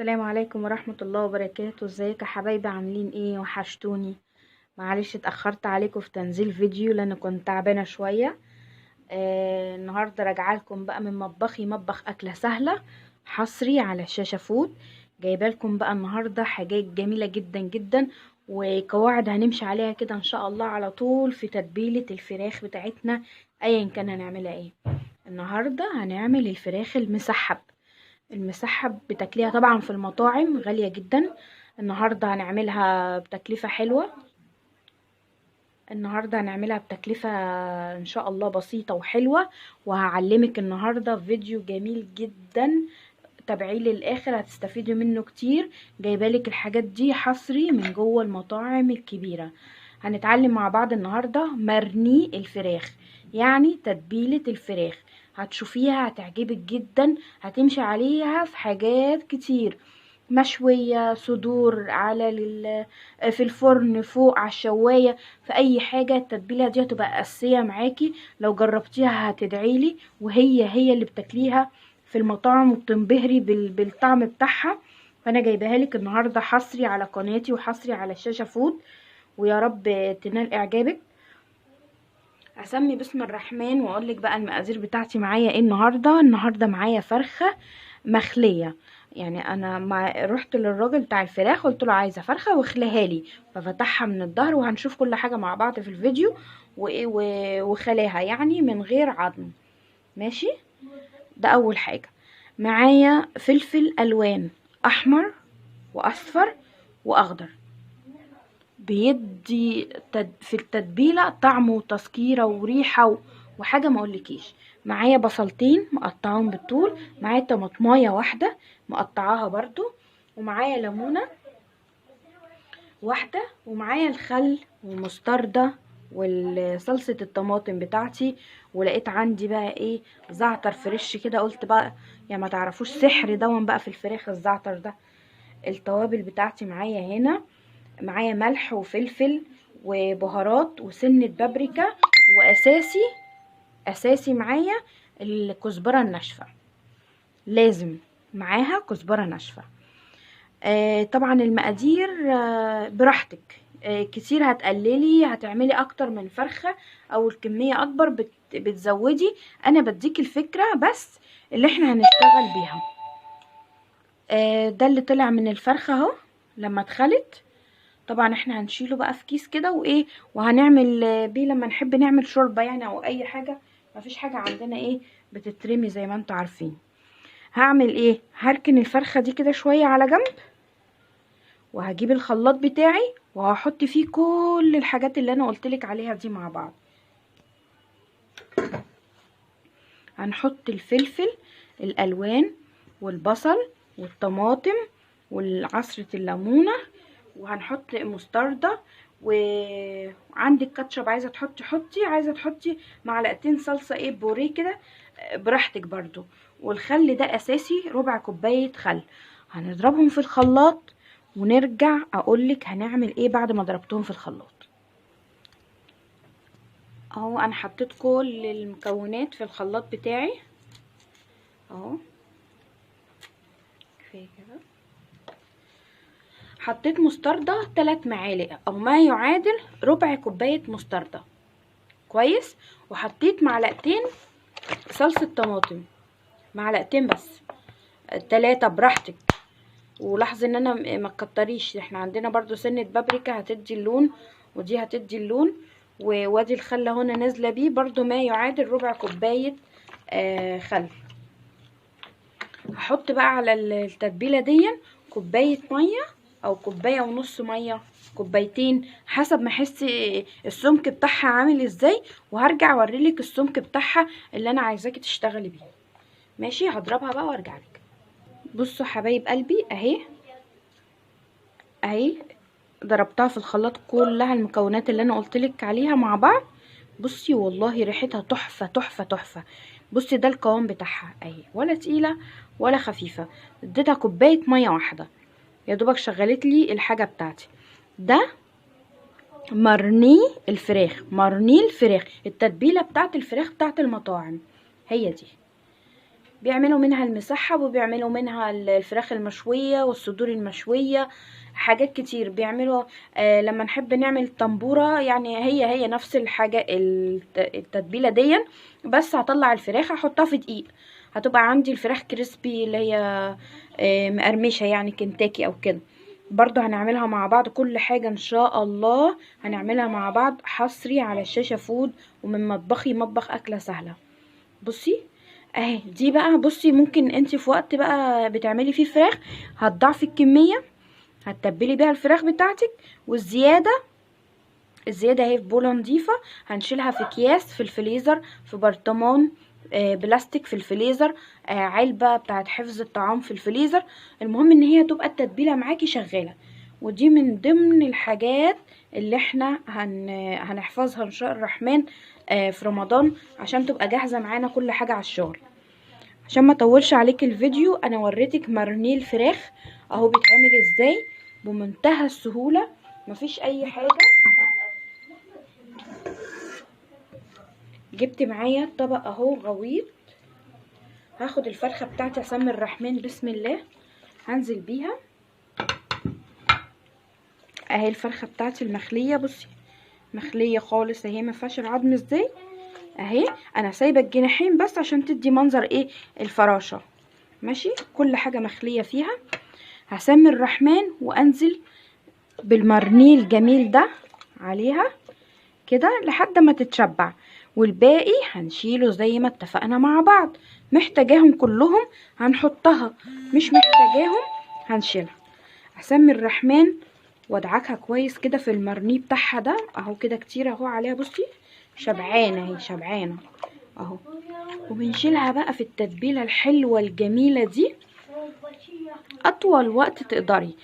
السلام عليكم ورحمة الله وبركاته. ازيك يا حبايبي؟ عاملين ايه؟ وحشتوني. معلش اتأخرت عليكم في تنزيل فيديو لان كنت تعبانة شوية. النهاردة راجعه لكم بقى من مطبخي، مطبخ أكلة سهلة حصري على الشاشة فود. جايبه لكم بقى النهاردة حاجات جميلة جدا جدا، وقواعد هنمشي عليها كده ان شاء الله على طول في تتبيلة الفراخ بتاعتنا ايا كان هنعملها ايه. النهاردة هنعمل الفراخ المسحب بتاكليها طبعا في المطاعم غالية جدا. النهاردة هنعملها بتكلفة حلوة. النهاردة هنعملها بتكلفة ان شاء الله بسيطة وحلوة، وهعلمك النهاردة فيديو جميل جدا. تابعيه للاخر هتستفيدي منه كتير. جايبالك الحاجات دي حصري من جوه المطاعم الكبيرة. هنتعلم مع بعض النهاردة مرني الفراخ، يعني تتبيلة الفراخ. هتشوفيها هتعجبك جدا، هتمشي عليها في حاجات كتير: مشوية، صدور على في الفرن، فوق على الشواية، في اي حاجة. التتبيلة دي هتبقى اساسية معاكي، لو جربتيها هتدعيلي، وهي اللي بتاكليها في المطاعم وبتنبهري بالطعم بتاعها. فانا جايباها لك النهارده حصري على قناتي وحصري على الشاشة فود، ويا رب تنال اعجابك. اسمي بسم الرحمن واقول لك بقى المقادير بتاعتي معايا ايه. النهارده معايا فرخه مخليه. يعني انا رحت للراجل بتاع الفراخ قلت له عايزه فرخه واخليها لي، ففتحها من الظهر وهنشوف كل حاجه مع بعض في الفيديو. وايه وخلاها يعني من غير عظم. ماشي. ده اول حاجه. معايا فلفل الوان احمر واصفر واخضر، بيدي في التتبيله طعم وتسكيره وريحه وحاجه ما اقولكيش. معايا بصلتين مقطعاهم بالطول، معايا طماطمايه واحده مقطعاها برضو، ومعايا ليمونه واحده، ومعايا الخل والمستردة وصلصه الطماطم بتاعتي. ولقيت عندي بقى ايه، زعتر فريش كده، قلت بقى يا ما تعرفوش سحر دون بقى في الفراخ الزعتر ده. التوابل بتاعتي معايا هنا، معايا ملح وفلفل وبهارات وسنة بابريكا، واساسي معايا الكزبرة الناشفة. لازم معاها كزبرة ناشفة. طبعا المقادير براحتك. كتير هتقللي، هتعملي اكتر من فرخة او الكمية اكبر بتزودي. انا بديك الفكرة بس اللي احنا هنشتغل بيها. ده اللي طلع من الفرخة اهو لما اتخلت. طبعا احنا هنشيله بقى في كيس كده وايه، وهنعمل بيه لما نحب نعمل شوربه يعني او اي حاجه. مفيش حاجه عندنا ايه بتترمي زي ما انتوا عارفين. هعمل ايه، هركن الفرخه دي كده شويه على جنب، وهجيب الخلاط بتاعي وهحط فيه كل الحاجات اللي انا قلتلك عليها دي مع بعض. هنحط الفلفل الالوان والبصل والطماطم وعصره الليمونه، وهنحط مستردة، وعندك كاتشب عايزه تحطي حطي، عايزه تحطي معلقتين صلصه ايه بوريه كده براحتك برضو. والخل ده اساسي، ربع كوبايه خل. هنضربهم في الخلاط ونرجع اقولك هنعمل ايه بعد ما ضربتهم في الخلاط. اهو انا حطيت كل المكونات في الخلاط بتاعي اهو. كفايه كده. حطيت مستردة 3 معالق او ما يعادل ربع كوبايه مستردة. كويس. وحطيت معلقتين صلصة طماطم، معلقتين بس، 3 براحتك. ولاحظي ان انا ما تكتريش، احنا عندنا برضو سنة بابريكا هتدي اللون، ودي هتدي اللون. وادي الخل هنا نازله بيه برضو ما يعادل ربع كوبايه خل. هحط بقى على التتبيله دي كوبايه ميه او كوبايه ونص ميه، كوبايتين حسب ما احس السمك بتاعها عامل ازاي، وهرجع اوريلك السمك بتاعها اللي انا عايزاكي تشتغلي بيه. ماشي. هضربها بقى وارجع لك. بصوا حبايب قلبي اهي ضربتها في الخلاط كلها، المكونات اللي انا قلتلك عليها مع بعض. بصي والله ريحتها تحفه تحفه تحفه. بصي ده القوام بتاعها اهي، ولا تقيله ولا خفيفه. اديتها كوبايه ميه واحده يا دوبك شغلت لي الحاجه بتاعتي. ده مرني الفراخ، التتبيله بتاعت الفراخ بتاعت المطاعم هي دي. بيعملوا منها المسحب، وبيعملوا منها الفراخ المشوية والصدور المشوية، حاجات كتير بيعملوا. لما نحب نعمل طنبورة يعني هي نفس الحاجة، التتبيلة دي، بس هطلع الفراخ احطها في دقيق، هتبقى عندي الفراخ كريسبي اللي هي مقرمشة يعني كنتاكي او كده. برضو هنعملها مع بعض، كل حاجة ان شاء الله هنعملها مع بعض حصري على الشاشة فود، ومن مطبخي مطبخ اكلة سهلة. بصي اهي دي بقى، بصي ممكن انت في وقت بقى بتعملي فيه فراخ هتضعفي الكمية، هتتبلي بيها الفراخ بتاعتك، والزيادة اهي في بولة نضيفة هنشيلها في اكياس في الفريزر، في برطمان بلاستيك في الفريزر، علبة بتاعت حفظ الطعام في الفريزر. المهم ان هي تبقى التتبيلة معاكي شغالة، ودي من ضمن الحاجات اللي احنا هنحفظها ان شاء الرحمن في رمضان، عشان تبقى جاهزة معانا كل حاجة على الشغل. عشان ما اطولش عليك الفيديو، انا وريتك مرنيه الفراخ اهو بيتعمل ازاي بمنتهى السهولة، مفيش اي حاجة. جبت معايا طبق اهو غويط، هاخد الفرخة بتاعتي اسمي الرحمن بسم الله، هنزل بيها اهي الفرخة بتاعتي المخلية، بصي مخلية خالص اهي، مفيهاش العظم ازاي اهي، انا سايبه الجناحين بس عشان تدي منظر ايه الفراشة. ماشي، كل حاجة مخلية فيها. هسمي الرحمن وانزل بالمرنيه الجميل ده عليها كده لحد ما تتشبع، والباقي هنشيله زي ما اتفقنا مع بعض. محتاجاهم كلهم هنحطها، مش محتاجاهم هنشيلها. هسمي الرحمن وادعكها كويس كده في المرنيه بتاعها ده اهو، كده كتير اهو عليها، بصي شبعانه اهي شبعانه اهو. وبنشيلها بقى في التتبيله الحلوه الجميله دي اطول وقت تقدري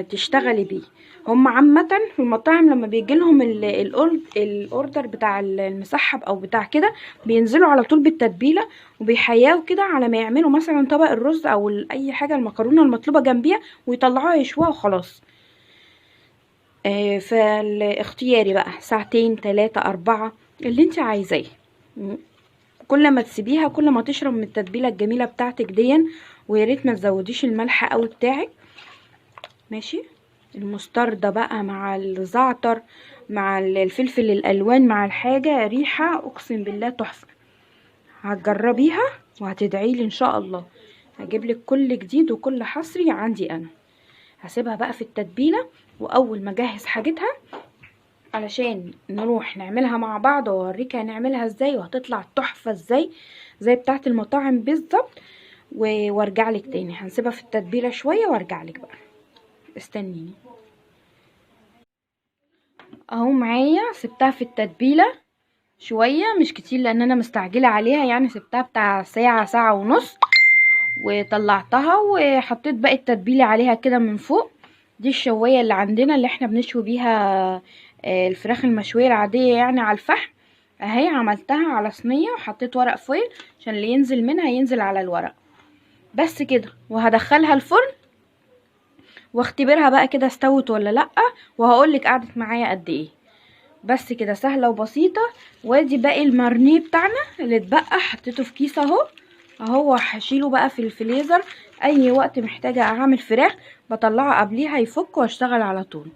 تشتغلي بيه. هم عامة في المطاعم لما بيجي لهم الاوردر بتاع المسحب او بتاع كده، بينزلوا على طول بالتتبيله وبيحياوا كده على ما يعملوا مثلا طبق الرز او اي حاجه المكرونه المطلوبه جنبيها، ويطلعوها يشوها وخلاص. فالاختياري بقى ساعتين 3 4 اللي انت عايزاه. كل ما تسيبيها كل ما تشرب من التتبيله الجميله بتاعتك دي. ويا ريت ما تزوديش الملح قوي بتاعك. ماشي، المستردة بقى مع الزعتر مع الفلفل الالوان مع الحاجة ريحة اقسم بالله تحفة. هتجربيها وهتدعيلي ان شاء الله. هجيبلك كل جديد وكل حصري عندي انا. هسيبها بقى في التتبيلة، واول ما اجهز حاجتها علشان نروح نعملها مع بعض واوريك هنعملها ازاي وهتطلع تحفة ازاي زي بتاعة المطاعم بالظبط، وارجع لك تاني. هنسيبها في التتبيلة شوية وارجع لك بقى، استنيني اهو. معايا سبتها في التتبيله شويه مش كتير لان انا مستعجله عليها، يعني سبتها بتاع ساعه ساعه ونص، وطلعتها وحطيت باقي التتبيله عليها كده من فوق. دي الشوايه اللي عندنا اللي احنا بنشوي بيها الفراخ المشويه العاديه يعني على الفحم اهي. عملتها على صينيه وحطيت ورق فويل عشان اللي ينزل منها ينزل على الورق بس كده. وهدخلها الفرن واختبرها بقى كده استوت ولا لا، وهقولك قعدت معايا قد ايه. بس كده سهله وبسيطه. وادي باقي المارنيه بتاعنا اللي اتبقى حطيته في كيس اهو هشيله بقى في الفريزر. اي وقت محتاجه اعمل فراخ بطلعه قبليها يفك واشتغل على طول.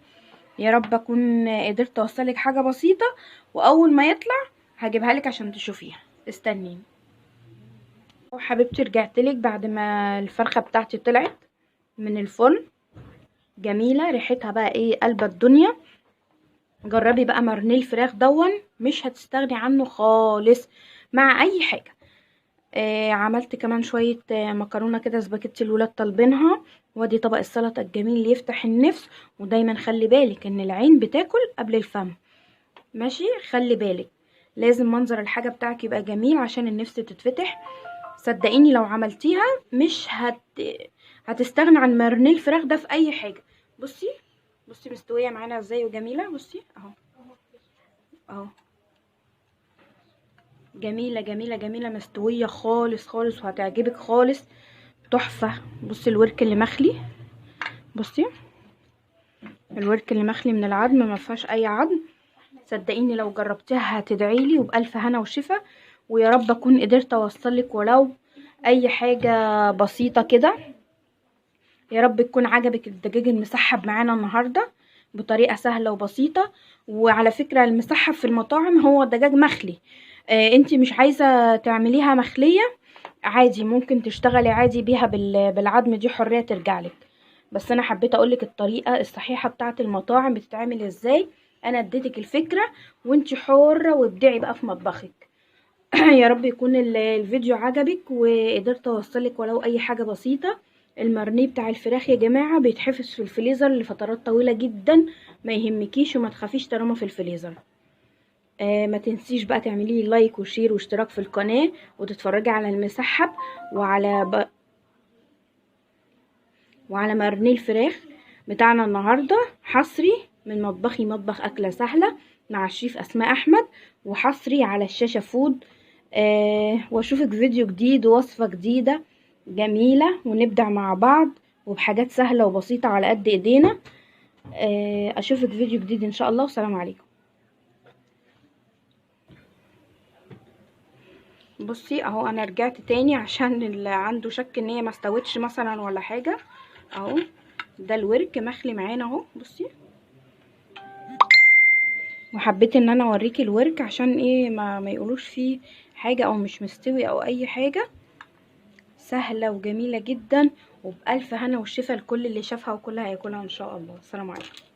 يا رب اكون قدرت اوصلك حاجه بسيطه، واول ما يطلع هجيبها لك عشان تشوفيها. استنيني حبيبتي، رجعتلك بعد ما الفرخه بتاعتي طلعت من الفرن جميله، ريحتها بقى ايه قلب الدنيا. جربي بقى مرنيه الفراخ مش هتستغني عنه خالص مع اي حاجه. عملت كمان شويه مكرونه كده سباكيتي الولاد طالبينها. وادي طبق السلطه الجميل اللي يفتح النفس. ودايما خلي بالك ان العين بتاكل قبل الفم. ماشي، خلي بالك لازم منظر الحاجه بتاعك يبقى جميل عشان النفس تتفتح. صدقيني لو عملتيها مش هتستغنى عن مرنيه الفراخ ده في اي حاجه. بصي مستويه معانا ازاي وجميله. بصي اهو جميله جميله جميله مستويه خالص خالص وهتعجبك خالص تحفه. بصي الورك اللي مخلي، بصي الورك اللي مخلي من العظم ما فيهاش اي عظم. صدقيني لو جربتيها هتدعيلي وبألف هنا وشفا. ويا رب اكون قدرت اوصلك ولو اي حاجة بسيطة كده. يا رب تكون عجبك الدجاج المسحب معانا النهاردة بطريقة سهلة وبسيطة. وعلى فكرة المسحب في المطاعم هو دجاج مخلي. انتي مش عايزة تعمليها مخلية عادي، ممكن تشتغلي عادي بيها بالعظم، دي حرية ترجعلك. بس انا حبيت اقولك الطريقة الصحيحة بتاعة المطاعم بتتعمل ازاي. انا اديتك الفكرة وانتي حرة وابدعي بقى في مطبخك. يا رب يكون الفيديو عجبك وقدرت اوصلك ولو اي حاجة بسيطة. المارنيه بتاع الفراخ يا جماعة بيتحفظ في الفريزر لفترات طويلة جدا، ما يهمكيش وما تخافيش طالما في الفريزر. ما تنسيش بقى تعملي لايك وشير واشتراك في القناة وتتفرجي على المسحب وعلى مرنيه الفراخ بتاعنا النهاردة حصري من مطبخي مطبخ أكلة سهلة مع الشيف أسماء أحمد، وحصري على الشاشة فود. واشوفك فيديو جديد ووصفة جديدة جميلة ونبدع مع بعض وبحاجات سهلة وبسيطة على قد ايدينا. اشوفك فيديو جديد ان شاء الله، والسلام عليكم. بصي اهو انا رجعت تاني عشان اللي عنده شك ان هي ما استوتش مثلا ولا حاجة. اهو ده الورك مخلي معانا اهو بصي. وحبيت ان انا اوريكي الورك عشان ايه ما يقولوش فيه حاجة او مش مستوي او اي حاجة. سهلة وجميلة جدا وبألف هنا والشفا لكل اللي شافها وكل هياكلها ان شاء الله. السلام عليكم.